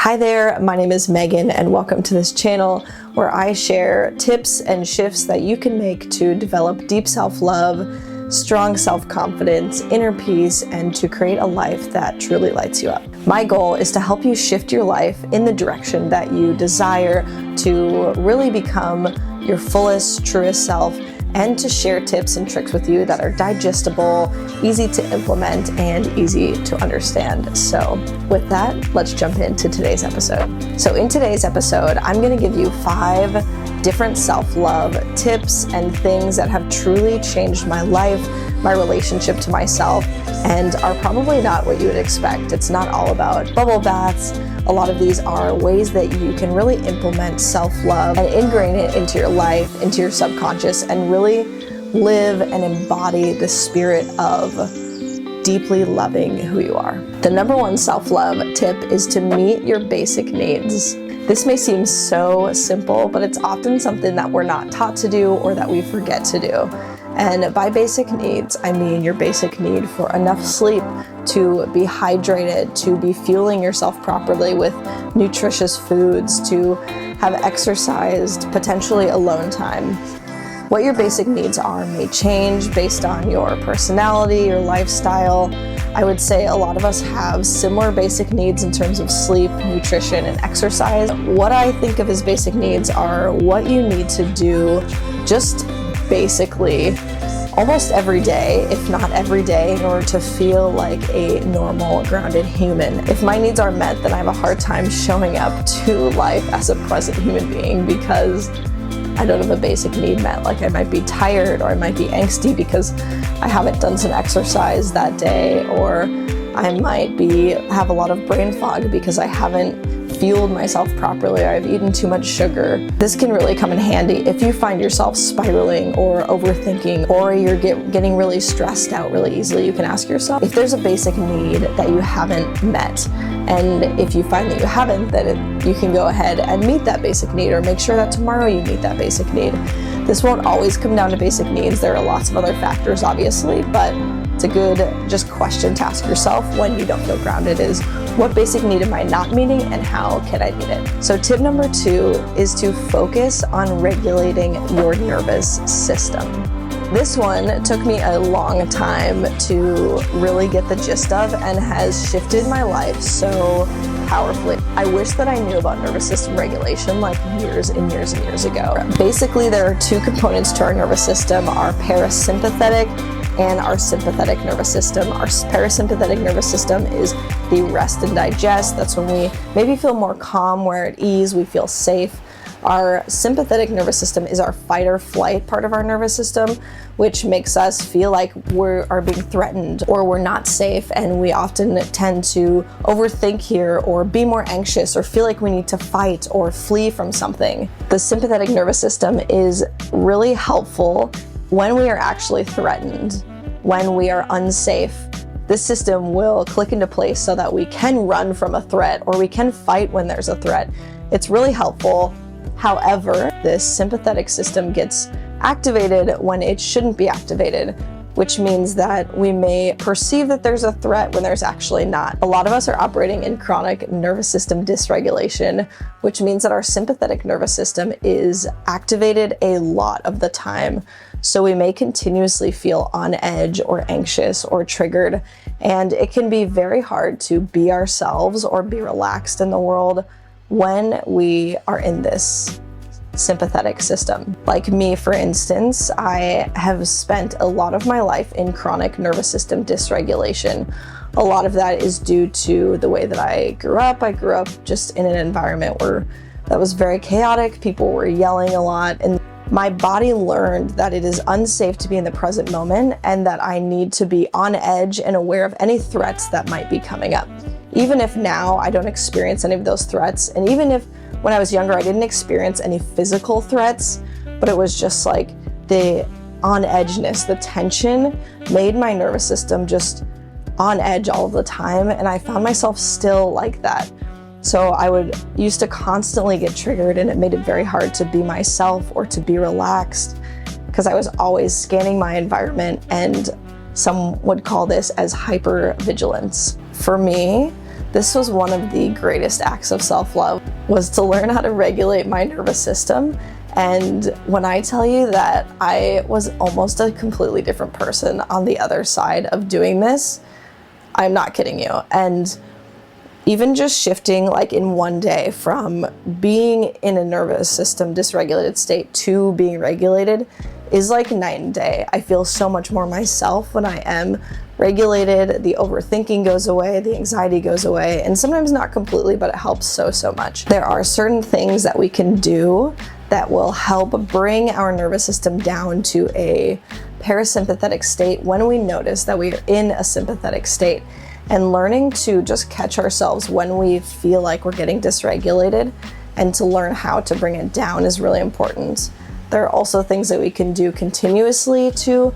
Hi there, my name is Megan and welcome to this channel where I share tips and shifts that you can make to develop deep self-love, strong self-confidence, inner peace, and to create a life that truly lights you up. My goal is to help you shift your life in the direction that you desire to really become your fullest, truest self, and to share tips and tricks with you that are digestible, easy to implement, and easy to understand. So with that, let's jump into today's episode. So in today's episode, I'm gonna give you 5 different self-love tips and things that have truly changed my life, my relationship to myself, and are probably not what you would expect. It's not all about bubble baths. A lot of these are ways that you can really implement self-love and ingrain it into your life, into your subconscious, and really live and embody the spirit of deeply loving who you are. The number 1 self-love tip is to meet your basic needs. This may seem so simple, but it's often something that we're not taught to do or that we forget to do. And by basic needs, I mean your basic need for enough sleep, to be hydrated, to be fueling yourself properly with nutritious foods, to have exercised, potentially alone time. What your basic needs are may change based on your personality, your lifestyle. I would say a lot of us have similar basic needs in terms of sleep, nutrition, and exercise. What I think of as basic needs are what you need to do just basically almost every day, if not every day, in order to feel like a normal, grounded human. If my needs are met, then I have a hard time showing up to life as a present human being because I don't have a basic need met. Like I might be tired, or I might be angsty because I haven't done some exercise that day, or I might have a lot of brain fog because I haven't fueled myself properly, or I've eaten too much sugar. This can really come in handy if you find yourself spiraling or overthinking, or you're getting really stressed out really easily. You can ask yourself if there's a basic need that you haven't met. And if you find that you haven't, then you can go ahead and meet that basic need, or make sure that tomorrow you meet that basic need. This won't always come down to basic needs. There are lots of other factors, obviously, but it's a good just question to ask yourself when you don't feel grounded is, what basic need am I not meeting and how can I meet it? So tip number 2 is to focus on regulating your nervous system. This one took me a long time to really get the gist of and has shifted my life so powerfully. I wish that I knew about nervous system regulation like years and years and years ago. Basically, there are 2 components to our nervous system, our parasympathetic and our sympathetic nervous system. Our parasympathetic nervous system is the rest and digest. That's when we maybe feel more calm, we're at ease, we feel safe. Our sympathetic nervous system is our fight or flight part of our nervous system, which makes us feel like we are being threatened or we're not safe, and we often tend to overthink here or be more anxious or feel like we need to fight or flee from something. The sympathetic nervous system is really helpful when we are actually threatened, when we are unsafe. This system will click into place so that we can run from a threat or we can fight when there's a threat. It's really helpful. However, this sympathetic system gets activated when it shouldn't be activated, which means that we may perceive that there's a threat when there's actually not. A lot of us are operating in chronic nervous system dysregulation, which means that our sympathetic nervous system is activated a lot of the time. So we may continuously feel on edge or anxious or triggered, and it can be very hard to be ourselves or be relaxed in the world when we are in this sympathetic system. Like me, for instance, I have spent a lot of my life in chronic nervous system dysregulation. A lot of that is due to the way that I grew up. I grew up just in an environment that was very chaotic. People were yelling a lot, and my body learned that it is unsafe to be in the present moment and that I need to be on edge and aware of any threats that might be coming up. Even if now I don't experience any of those threats, and even if when I was younger I didn't experience any physical threats, but it was just like the on-edgeness, the tension made my nervous system just on edge all the time, and I found myself still like that. So I used to constantly get triggered, and it made it very hard to be myself or to be relaxed because I was always scanning my environment, and some would call this as hypervigilance. For me, This was one of the greatest acts of self-love, was to learn how to regulate my nervous system. And when I tell you that I was almost a completely different person on the other side of doing this, I'm not kidding you. And even just shifting like in one day from being in a nervous system dysregulated state to being regulated is like night and day. I feel so much more myself when I am regulated. The overthinking goes away, the anxiety goes away, and sometimes not completely, but it helps so much. There are certain things that we can do that will help bring our nervous system down to a parasympathetic state when we notice that we are in a sympathetic state. And learning to just catch ourselves when we feel like we're getting dysregulated and to learn how to bring it down is really important. There are also things that we can do continuously to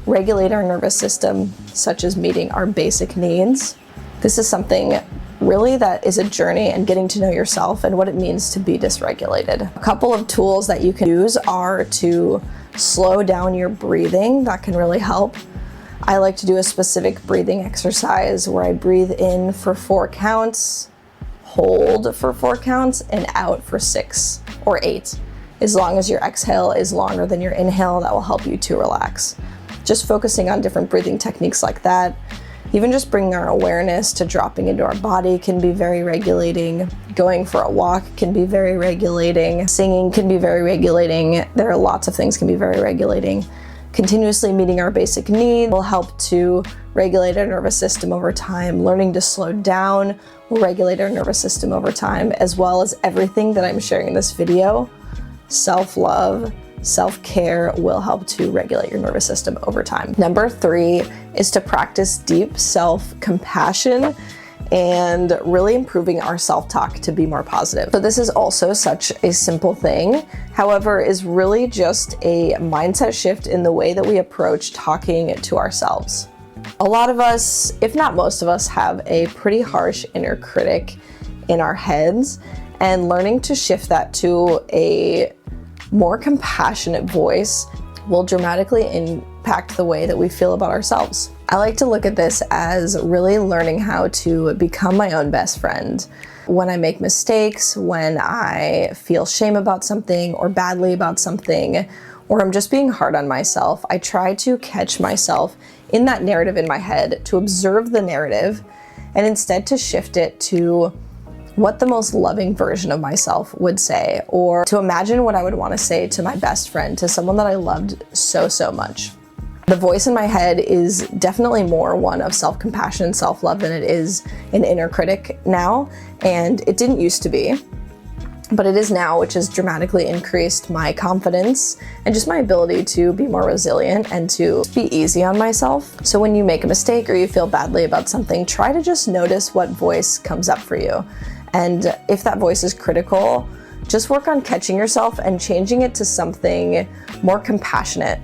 regulate our nervous system, such as meeting our basic needs. This is something really that is a journey and getting to know yourself and what it means to be dysregulated. A couple of tools that you can use are to slow down your breathing. That can really help. I like to do a specific breathing exercise where I breathe in for 4 counts, hold for 4 counts, and out for 6 or 8. As long as your exhale is longer than your inhale, that will help you to relax. Just focusing on different breathing techniques like that, even just bringing our awareness to dropping into our body can be very regulating. Going for a walk can be very regulating. Singing can be very regulating. There are lots of things can be very regulating. Continuously meeting our basic needs will help to regulate our nervous system over time. Learning to slow down will regulate our nervous system over time, as well as everything that I'm sharing in this video. Self-love, self-care will help to regulate your nervous system over time. Number 3 is to practice deep self-compassion and really improving our self-talk to be more positive. So this is also such a simple thing, however, is really just a mindset shift in the way that we approach talking to ourselves. A lot of us, if not most of us, have a pretty harsh inner critic in our heads, and learning to shift that to a more compassionate voice will dramatically impact the way that we feel about ourselves. I like to look at this as really learning how to become my own best friend. When I make mistakes, when I feel shame about something or badly about something, or I'm just being hard on myself, I try to catch myself in that narrative in my head, to observe the narrative, and instead to shift it to what the most loving version of myself would say, or to imagine what I would want to say to my best friend, to someone that I loved so much. The voice in my head is definitely more one of self-compassion and self-love than it is an inner critic now, and it didn't used to be, but it is now, which has dramatically increased my confidence and just my ability to be more resilient and to be easy on myself. So when you make a mistake or you feel badly about something, try to just notice what voice comes up for you. And if that voice is critical, just work on catching yourself and changing it to something more compassionate.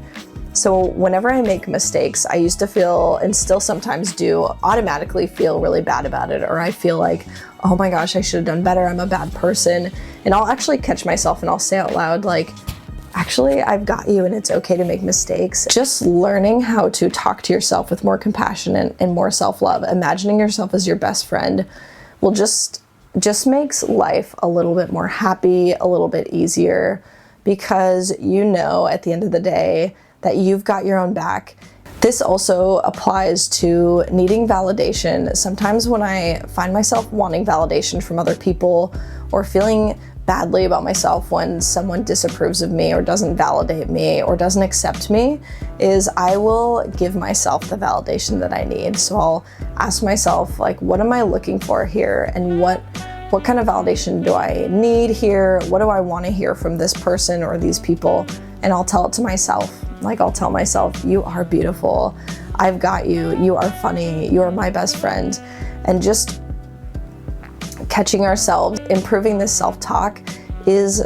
So whenever I make mistakes, I used to feel, and still sometimes do, automatically feel really bad about it, or I feel like, oh my gosh, I should have done better, I'm a bad person. And I'll actually catch myself and I'll say out loud, like, actually, I've got you and it's okay to make mistakes. Just learning how to talk to yourself with more compassion and more self-love, imagining yourself as your best friend, will just makes life a little bit more happy, a little bit easier, because you know at the end of the day that you've got your own back. This also applies to needing validation. Sometimes when I find myself wanting validation from other people or feeling badly about myself when someone disapproves of me or doesn't validate me or doesn't accept me, is I will give myself the validation that I need. So I'll ask myself, like, what am I looking for here? And what kind of validation do I need here? What do I want to hear from this person or these people? And I'll tell it to myself. Like, I'll tell myself, you are beautiful. I've got you. You are funny. You are my best friend. And just catching ourselves, improving this self-talk is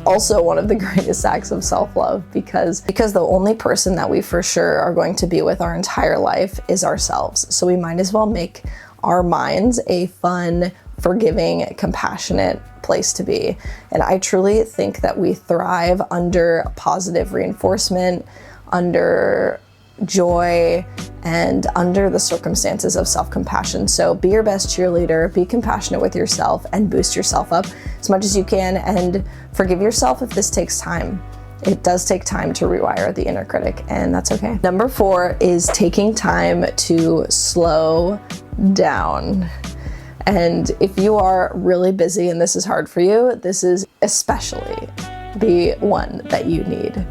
also one of the greatest acts of self-love, because the only person that we for sure are going to be with our entire life is ourselves. So we might as well make our minds a fun, forgiving, compassionate place to be. And I truly think that we thrive under positive reinforcement, under joy, and under the circumstances of self-compassion. So be your best cheerleader, be compassionate with yourself, and boost yourself up as much as you can, and forgive yourself if this takes time. It does take time to rewire the inner critic, and that's okay. Number 4 is taking time to slow down. And if you are really busy and this is hard for you, this is especially the one that you need.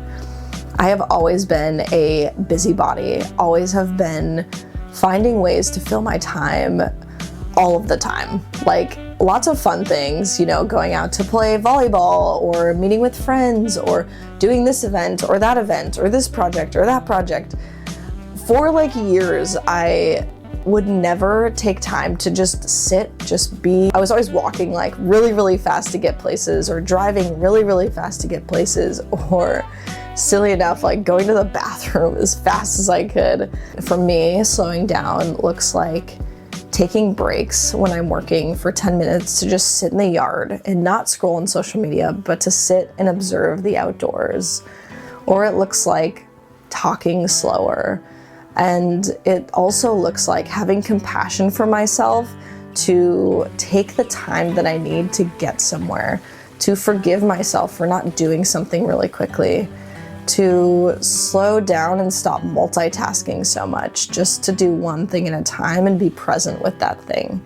I have always been a busybody, always have been finding ways to fill my time all of the time. Like lots of fun things, going out to play volleyball or meeting with friends or doing this event or that event or this project or that project. For like years, I would never take time to just be. I was always walking like really, really fast to get places, or driving really, really fast to get places, or silly enough, like going to the bathroom as fast as I could. For me, slowing down looks like taking breaks when I'm working for 10 minutes to just sit in the yard and not scroll on social media, but to sit and observe the outdoors. Or it looks like talking slower. And it also looks like having compassion for myself to take the time that I need to get somewhere, to forgive myself for not doing something really quickly, to slow down and stop multitasking so much, just to do one thing at a time and be present with that thing.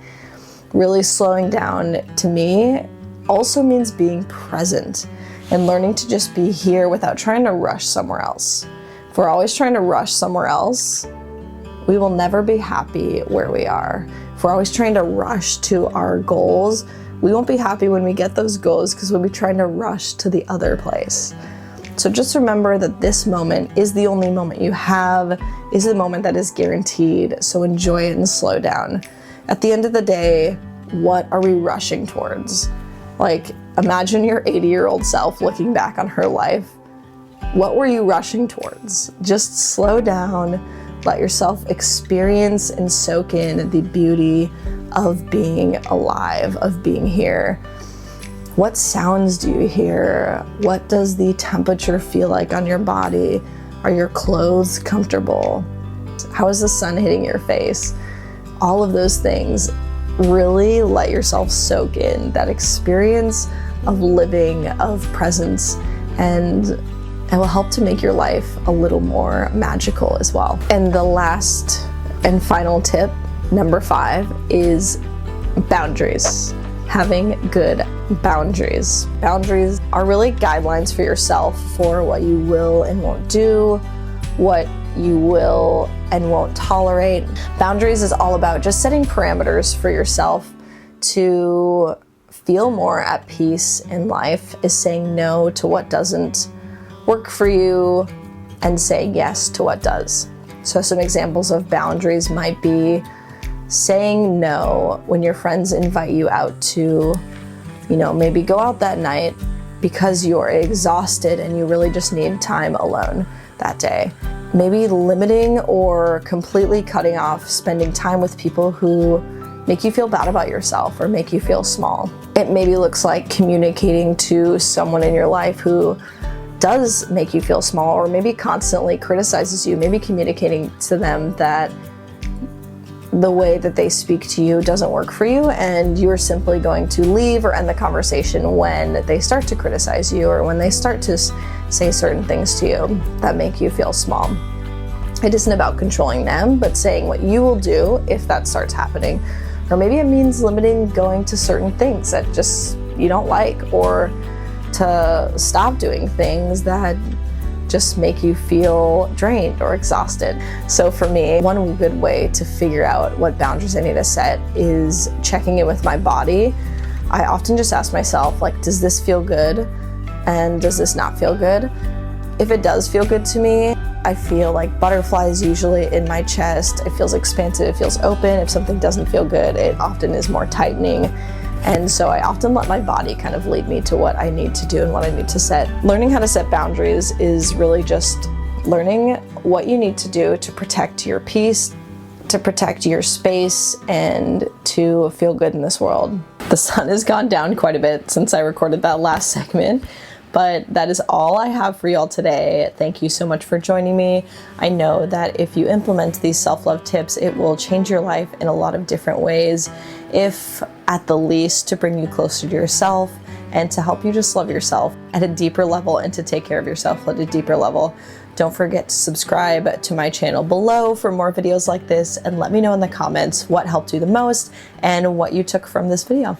Really slowing down to me also means being present and learning to just be here without trying to rush somewhere else. If we're always trying to rush somewhere else, we will never be happy where we are. If we're always trying to rush to our goals, we won't be happy when we get those goals because we'll be trying to rush to the other place. So just remember that this moment is the only moment you have, is the moment that is guaranteed. So enjoy it and slow down. At the end of the day, what are we rushing towards? Like, imagine your 80-year-old self looking back on her life. What were you rushing towards? Just slow down, let yourself experience and soak in the beauty of being alive, of being here. What sounds do you hear? What does the temperature feel like on your body? Are your clothes comfortable? How is the sun hitting your face? All of those things. Really let yourself soak in that experience of living, of presence, and it will help to make your life a little more magical as well. And the last and final tip, number 5, is boundaries. Having good boundaries. Boundaries are really guidelines for yourself for what you will and won't do, what you will and won't tolerate. Boundaries is all about just setting parameters for yourself to feel more at peace in life, is saying no to what doesn't work for you and saying yes to what does. So some examples of boundaries might be saying no when your friends invite you out to, maybe go out that night because you're exhausted and you really just need time alone that day. Maybe limiting or completely cutting off spending time with people who make you feel bad about yourself or make you feel small. It maybe looks like communicating to someone in your life who does make you feel small or maybe constantly criticizes you, maybe communicating to them that the way that they speak to you doesn't work for you and you're simply going to leave or end the conversation when they start to criticize you or when they start to say certain things to you that make you feel small. It isn't about controlling them, but saying what you will do if that starts happening. Or maybe it means limiting going to certain things that just you don't like, or to stop doing things that just make you feel drained or exhausted. So for me, one good way to figure out what boundaries I need to set is checking in with my body. I often just ask myself, like, does this feel good? And does this not feel good? If it does feel good to me, I feel like butterflies usually in my chest. It feels expansive, it feels open. If something doesn't feel good, it often is more tightening. And so I often let my body kind of lead me to what I need to do and what I need to set. Learning how to set boundaries is really just learning what you need to do to protect your peace, to protect your space, and to feel good in this world. The sun has gone down quite a bit since I recorded that last segment, But that is all I have for y'all today. Thank you so much for joining me. I know that if you implement these self-love tips, it will change your life in a lot of different ways, if at the least to bring you closer to yourself and to help you just love yourself at a deeper level and to take care of yourself at a deeper level. Don't forget to subscribe to my channel below for more videos like this, and let me know in the comments what helped you the most and what you took from this video.